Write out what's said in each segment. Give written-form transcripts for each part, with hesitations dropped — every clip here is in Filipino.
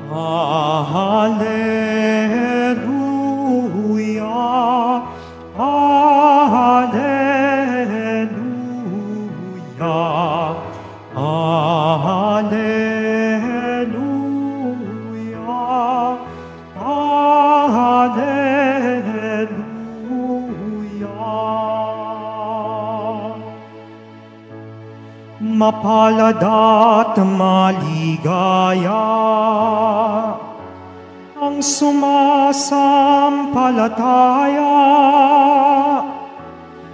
Alleluia, Alleluia, Alleluia, Alleluia. Mapalad at maligaya ang sumasampalataya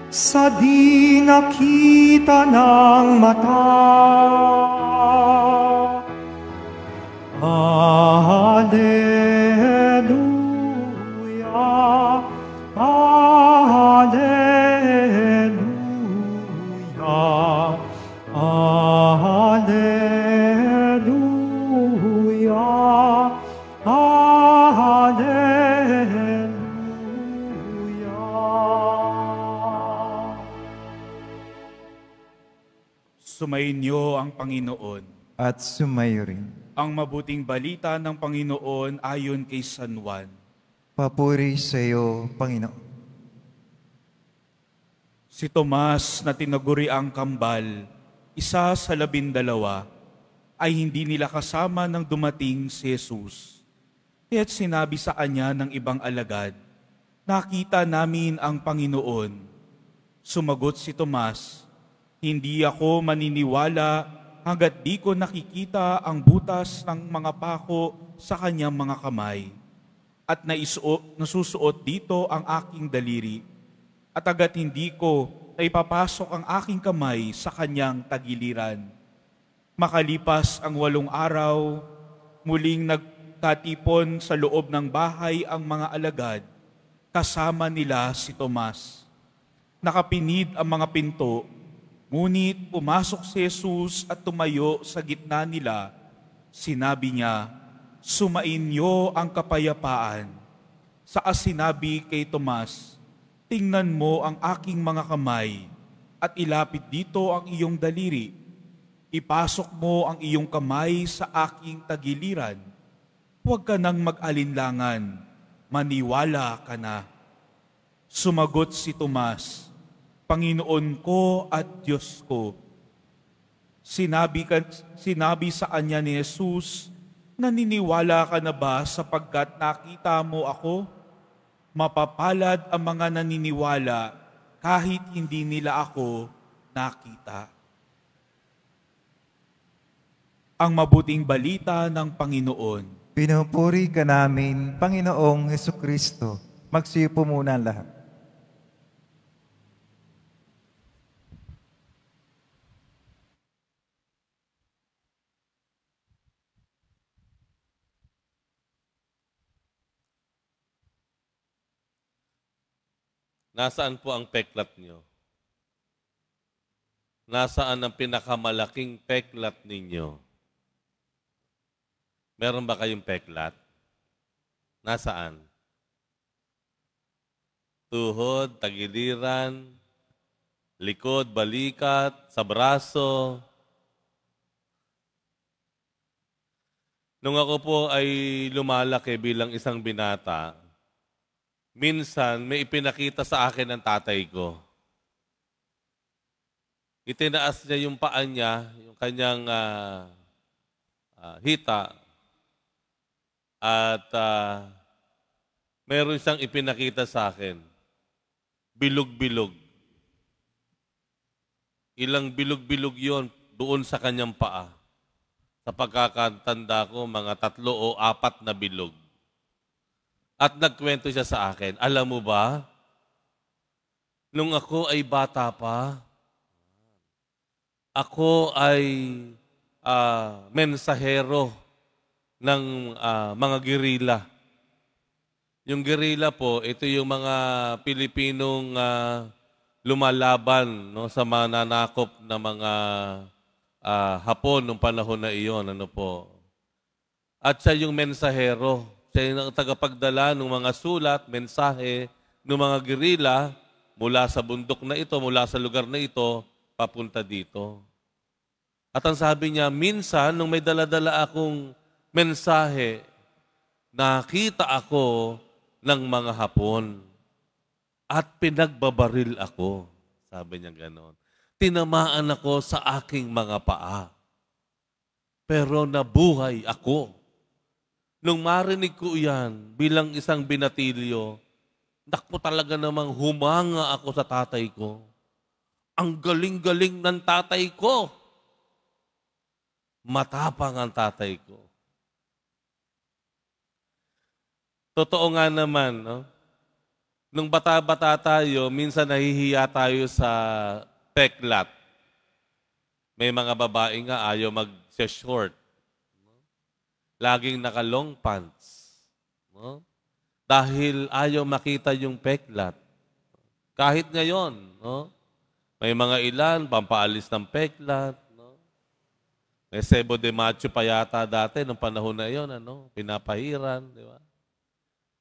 sa di nakita ng mata. Alleluia, Alleluia, Alleluia, Alleluia. Sumainyo ang Panginoon. At sumayo rin. Ang mabuting balita ng Panginoon ayon kay San Juan. Papuri sa iyo, Panginoon. Si Tomas na tinaguri ang kambal, isa sa 12, ay hindi nila kasama nang dumating si Jesus. Kaya't sinabi sa kanya ng ibang alagad, "Nakita namin ang Panginoon." Sumagot si Tomas, "Hindi ako maniniwala hanggat di ko nakikita ang butas ng mga pako sa kanyang mga kamay, at nasusuot dito ang aking daliri, at agad hindi ko naipapasok ang aking kamay sa kanyang tagiliran." Makalipas ang 8 araw, muling nagkatipon sa loob ng bahay ang mga alagad, kasama nila si Tomas. Nakapinid ang mga pinto, ngunit pumasok si Jesus at tumayo sa gitna nila. Sinabi niya, "Sumainyo ang kapayapaan." Saka sinabi kay Tomas, "Tingnan mo ang aking mga kamay at ilapit dito ang iyong daliri. Ipasok mo ang iyong kamay sa aking tagiliran. Huwag ka nang mag-alinlangan, maniwala ka na." Sumagot si Tomas, "Panginoon ko at Diyos ko." Sinabi sa kanya ni Jesus, "Naniniwala ka na ba sapagkat nakita mo ako? Mapapalad ang mga naniniwala kahit hindi nila ako nakita." Ang mabuting balita ng Panginoon. Pinupuri ka namin, Panginoong Hesukristo. Magsiupo muna ang lahat. Nasaan po ang peklat niyo? Nasaan ang pinakamalaking peklat ninyo? Meron ba kayong peklat? Nasaan? Tuhod, tagiliran, likod, balikat, sa braso. Nung ako po ay lumalaki bilang isang binata, minsan may ipinakita sa akin ng tatay ko. Itinaas niya yung paa niya, yung kanyang hita, at meron siyang ipinakita sa akin. Bilog-bilog. Ilang bilog-bilog yon doon sa kanyang paa. Sa pagkakatanda ko, mga 3 o 4 na bilog. At nagkwento siya sa akin, alam mo ba, nung ako ay bata pa, ako ay mensahero ng mga gerilla. Yung gerilla po, ito yung mga Pilipinong lumalaban, no, sa mga nanakop na mga Hapon nung panahon na iyon. Ano po. At siya yung mensahero. Siya yung tagapagdala ng mga sulat, mensahe ng mga gerilla mula sa bundok na ito, mula sa lugar na ito, papunta dito. At ang sabi niya, minsan, nung may dala-dala akong mensahe, nakita ako ng mga Hapon at pinagbabaril ako. Sabi niya ganon. Tinamaan ako sa aking mga paa. Pero nabuhay ako. Nung marinig ko yan bilang isang binatilyo, naku talaga namang humanga ako sa tatay ko. Ang galing-galing ng tatay ko. Matapang ang tatay ko. Totoo nga naman, no? Nung bata-bata tayo, minsan nahihiya tayo sa peklat. May mga babae nga ayaw mag-short. Laging naka-long pants. No? Dahil ayaw makita yung peklat. Kahit ngayon, no? May mga ilan, pampaalis ng peklat. No? May sebo de macho pa yata dati, nung panahon na yon, ano? Pinapahiran, di ba?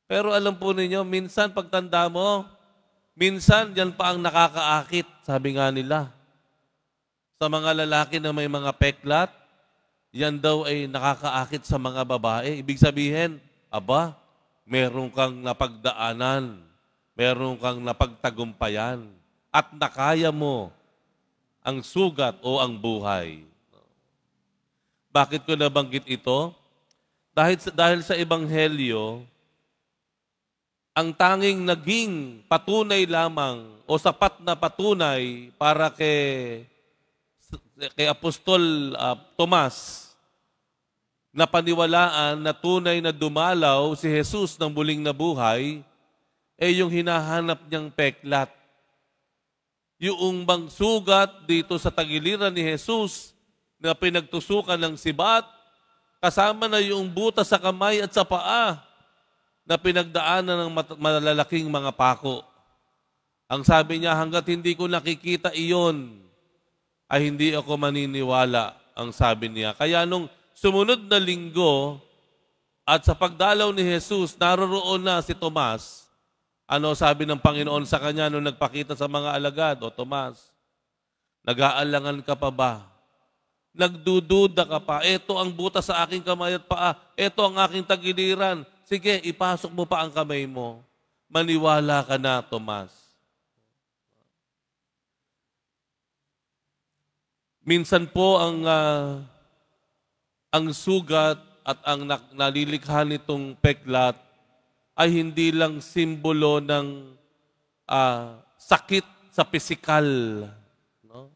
Pero alam po ninyo, minsan pagtanda mo, minsan yan pa ang nakakaakit, sabi nga nila. Sa mga lalaki na may mga peklat, yan daw ay nakakaakit sa mga babae. Ibig sabihin, aba, meron kang napagdaanan, meron kang napagtagumpayan, at nakaya mo ang sugat o ang buhay. Bakit ko nabanggit ito? Dahil sa Ebanghelyo, ang tanging naging patunay lamang o sapat na patunay para kay Apostol Tomas na paniwalaan na tunay na dumalaw si Jesus ng muling nabuhay ay yung hinahanap niyang peklat. Yung bang sugat dito sa tagiliran ni Jesus na pinagtusukan ng sibat, kasama na yung butas sa kamay at sa paa na pinagdaanan ng malalaking mga pako. Ang sabi niya, hanggat hindi ko nakikita iyon, ay hindi ako maniniwala, ang sabi niya. Kaya nung sumunod na linggo, at sa pagdalaw ni Jesus, naroroon na si Tomas. Ano sabi ng Panginoon sa kanya nung nagpakita sa mga alagad? O Tomas, nag-aalangan ka pa ba? Nagdududa ka pa? Ito ang butas sa aking kamay at paa. Ito ang aking tagiliran. Sige, ipasok mo pa ang kamay mo. Maniwala ka na, Tomas. Minsan po ang sugat at ang nalilikha nitong peklat ay hindi lang simbolo ng sakit sa pisikal. No?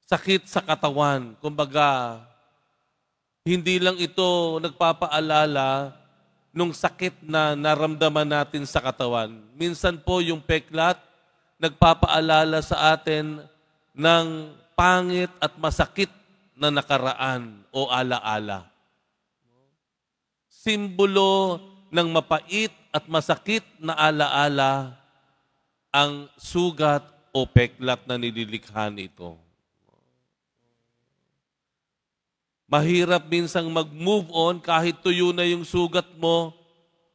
Sakit sa katawan. Kumbaga, hindi lang ito nagpapaalala nung sakit na naramdaman natin sa katawan. Minsan po yung peklat nagpapaalala sa atin ng pangit at masakit na nakaraan o alaala. Simbolo ng mapait at masakit na alaala ang sugat o peklat na nililikha nito. Mahirap minsang mag-move on kahit tuyo na yung sugat mo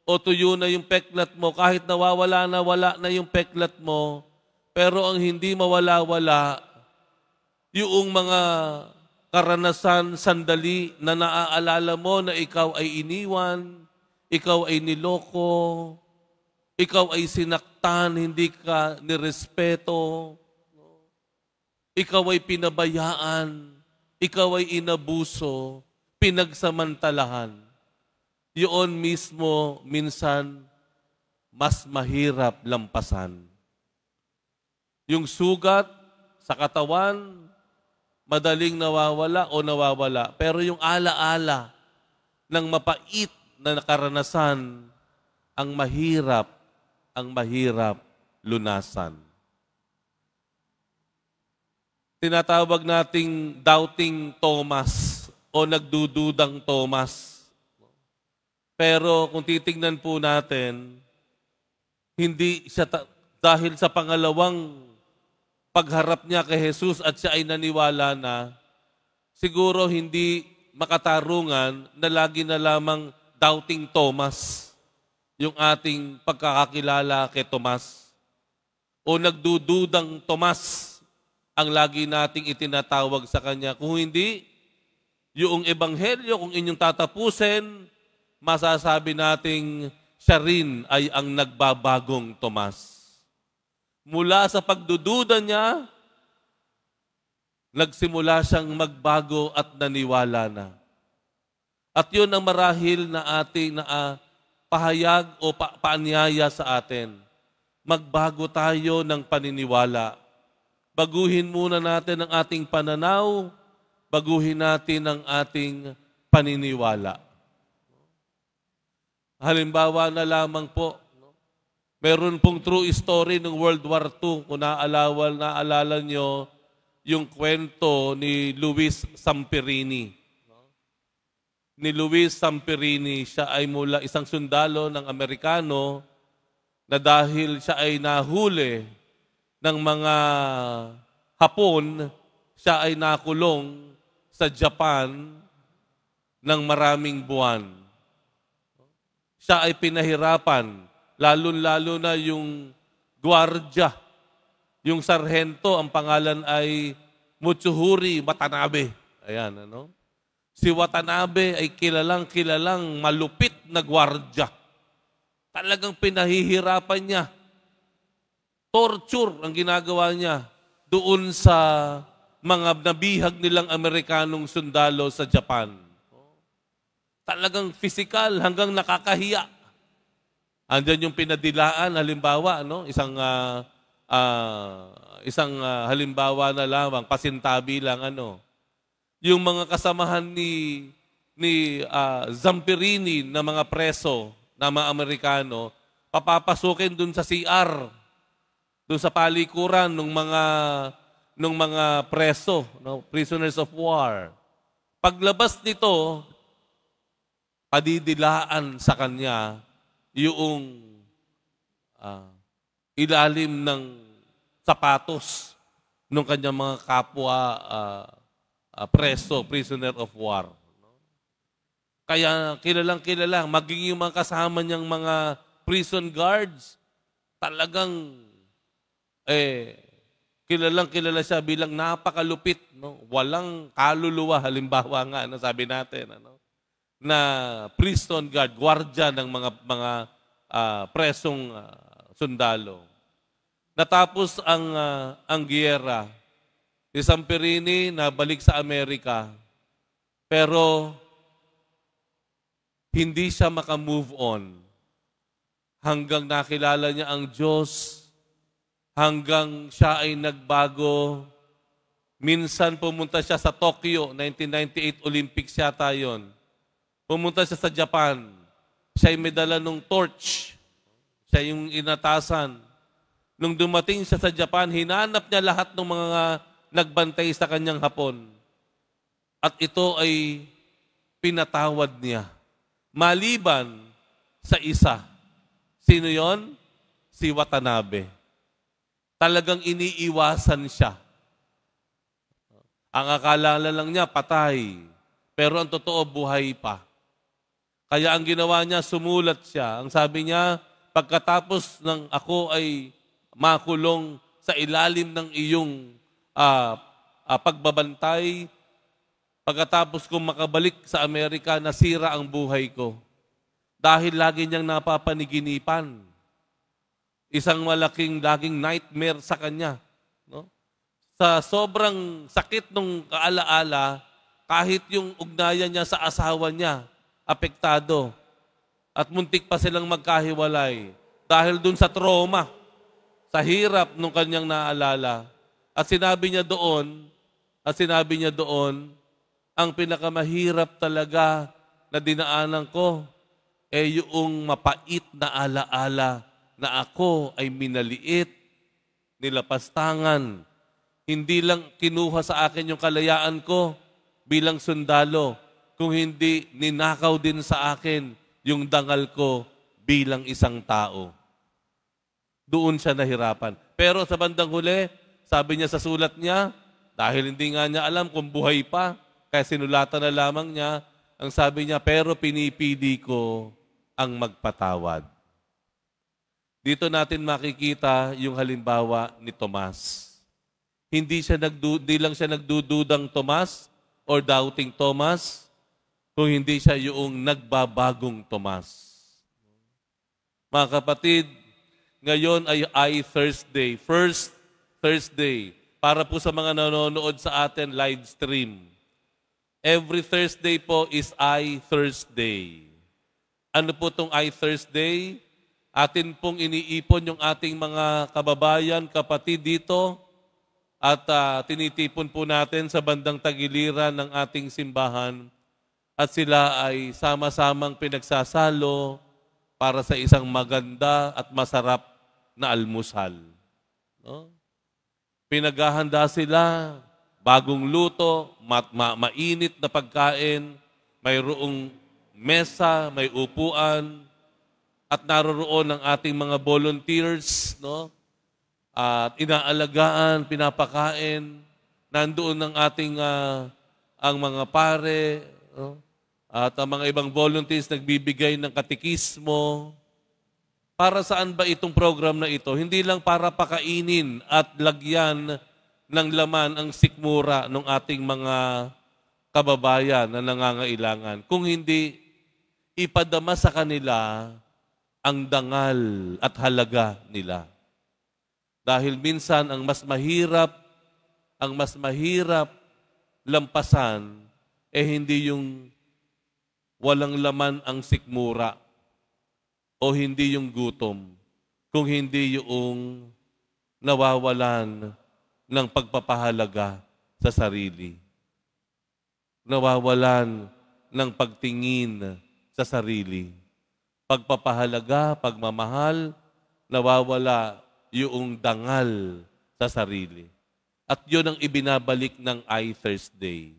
o tuyo na yung peklat mo, kahit nawawala na wala na yung peklat mo, pero ang hindi mawala-wala, yung mga karanasan, sandali na naaalala mo na ikaw ay iniwan, ikaw ay niloko, ikaw ay sinaktan, hindi ka nirespeto, ikaw ay pinabayaan, ikaw ay inabuso, pinagsamantalahan. Yun mismo minsan mas mahirap lampasan. Yung sugat sa katawan, madaling nawawala o nawawala. Pero yung alaala ng mapait na nakaranasan, ang mahirap lunasan. Tinatawag nating doubting Thomas o nagdududang Thomas. Pero kung titingnan po natin, hindi siya dahil sa pangalawang pagharap niya kay Jesus at siya ay naniwala na, siguro hindi makatarungan na lagi na lamang doubting Thomas yung ating pagkakakilala kay Tomas. O nagdududang Tomas ang lagi nating itinatawag sa kanya. Kung hindi, yung ebanghelyo, kung inyong tatapusin, masasabi nating siya rin ay ang nagbabagong Tomas. Mula sa pagdududa niya, nagsimula siyang magbago at naniwala na. At yun ang marahil na ating pahayag o paanyaya sa atin. Magbago tayo ng paniniwala. Baguhin muna natin ang ating pananaw, baguhin natin ang ating paniniwala. Halimbawa na lamang po, meron pong true story ng World War II. Kung naalala nyo, yung kwento ni Luis Sampirini. Ni Luis Sampirini, siya ay mula isang sundalo ng Amerikano na dahil siya ay nahuli ng mga Hapon, siya ay nakulong sa Japan ng maraming buwan. Siya ay pinahirapan, lalo-lalo na yung gwardya, yung sarhento, ang pangalan ay Mutsuhuri Watanabe. Ayan, ano? Si Watanabe ay kilalang malupit na gwardya. Talagang pinahihirapan niya. Torture ang ginagawa niya doon sa mga nabihag nilang Amerikanong sundalo sa Japan. Talagang physical hanggang nakakahiya. Andiyan yung pinadilaan, halimbawa, no? Isang halimbawa na lamang, pasintabi lang, ano? Yung mga kasamahan ni Zampirini na mga preso, na mga Amerikano, papapasukin dun sa CR, dun sa palikuran ng mga preso, no? Prisoners of war. Paglabas nito, padidilaan sa kanya yung ilalim ng sapatos ng kanyang mga kapwa preso, prisoner of war. Kaya kilalang-kilala, maging yung mga kasama niyang mga prison guards, talagang kilalang-kilala siya bilang napakalupit, no? Walang kaluluwa, halimbawa nga, no? Sabi natin, ano? Na prison guard, gwardya ng mga presong sundalo. Natapos ang giyera, si Sampirini nabalik sa Amerika, pero hindi siya makamove on hanggang nakilala niya ang Diyos, hanggang siya ay nagbago. Minsan pumunta siya sa Tokyo, 1998 Olympics yata yun. Pumunta siya sa Japan. Siya ay may dala ng torch. Siya yung inatasan. Nung dumating siya sa Japan, hinanap niya lahat ng mga nagbantay sa kanyang Hapon. At ito ay pinatawad niya. Maliban sa isa. Sino yon? Si Watanabe. Talagang iniiwasan siya. Ang akala lang niya, patay. Pero ang totoo, buhay pa. Kaya ang ginawa niya, sumulat siya. Ang sabi niya, pagkatapos ng ako ay makulong sa ilalim ng iyong pagbabantay, pagkatapos kong makabalik sa Amerika, nasira ang buhay ko. Dahil lagi niyang napapaniginipan. Isang malaking laging nightmare sa kanya. No? Sa sobrang sakit ng kaalaala, kahit yung ugnayan niya sa asawa niya, apektado. At muntik pa silang magkahiwalay. Dahil dun sa trauma, sa hirap nung kanyang naalala. At sinabi niya doon, ang pinakamahirap talaga na dinaanan ko ay yung mapait na alaala na ako ay minaliit, nilapastangan. Hindi lang kinuha sa akin yung kalayaan ko bilang sundalo, kung hindi ninakaw din sa akin yung dangal ko bilang isang tao. Doon siya nahirapan. Pero sa bandang huli, sabi niya sa sulat niya, dahil hindi nga niya alam kung buhay pa, kaya sinulatan na lamang niya, ang sabi niya, pero pinipili ko ang magpatawad. Dito natin makikita yung halimbawa ni Tomas. Hindi lang siya nagdududang Tomas, or doubting Thomas, kung hindi siya yung nagbabagong Tomas. Mga kapatid, ngayon ay Thursday, first Thursday, para po sa mga nanonood sa atin live stream. Every Thursday po is Thursday. Ano po itong Thursday? Atin pong iniipon yung ating mga kababayan, kapatid dito, at tinitipon po natin sa bandang tagiliran ng ating simbahan, at sila ay sama-samang pinagsasalo para sa isang maganda at masarap na almusal. No? Pinaghahanda sila, bagong luto, mainit na pagkain, mayroong mesa, may upuan, at naroroon ang ating mga volunteers, no? At inaalagaan, pinapakain, nandoon ang ating ang mga pare, no? At ang mga ibang volunteers nagbibigay ng katekismo. Para saan ba itong program na ito? Hindi lang para pakainin at lagyan ng laman ang sikmura ng ating mga kababayan na nangangailangan. Kung hindi, ipadama sa kanila ang dangal at halaga nila. Dahil minsan ang mas mahirap lampasan hindi yung walang laman ang sikmura o hindi yung gutom, kung hindi yung nawawalan ng pagpapahalaga sa sarili. Nawawalan ng pagtingin sa sarili. Pagpapahalaga, pagmamahal, nawawala yung dangal sa sarili. At yun ang ibinabalik ng Thursday.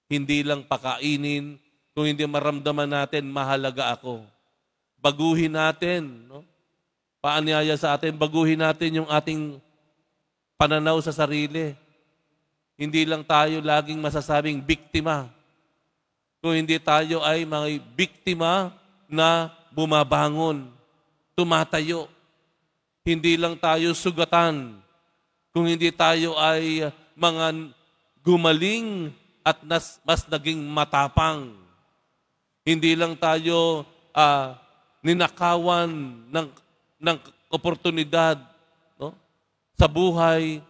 Hindi lang pakainin, kung hindi maramdaman natin, mahalaga ako. Baguhin natin, no? Paanyaya sa atin, baguhin natin yung ating pananaw sa sarili. Hindi lang tayo laging masasabing biktima. Kung hindi tayo ay mga biktima na bumabangon, tumatayo. Hindi lang tayo sugatan. Kung hindi tayo ay mga gumaling at mas naging matapang. Hindi lang tayo ninakawan ng oportunidad, no? Sa buhay,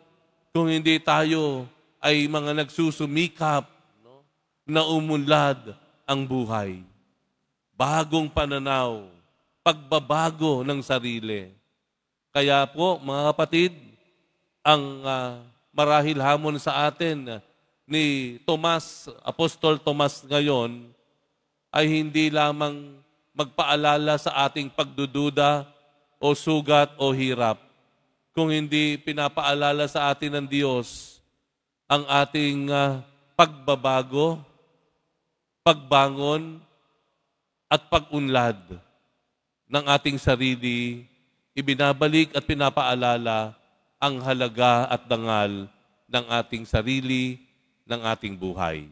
kung hindi tayo ay mga nagsusumikap, no? Na umunlad ang buhay. Bagong pananaw, pagbabago ng sarili. Kaya po, mga kapatid, ang marahil hamon sa atin ni Tomas, Apostol Tomas ngayon, ay hindi lamang magpaalala sa ating pagdududa o sugat o hirap, kung hindi pinapaalala sa atin ng Diyos ang ating pagbabago, pagbangon, at pag-unlad ng ating sarili. Ibinabalik at pinapaalala ang halaga at dangal ng ating sarili, ng ating buhay.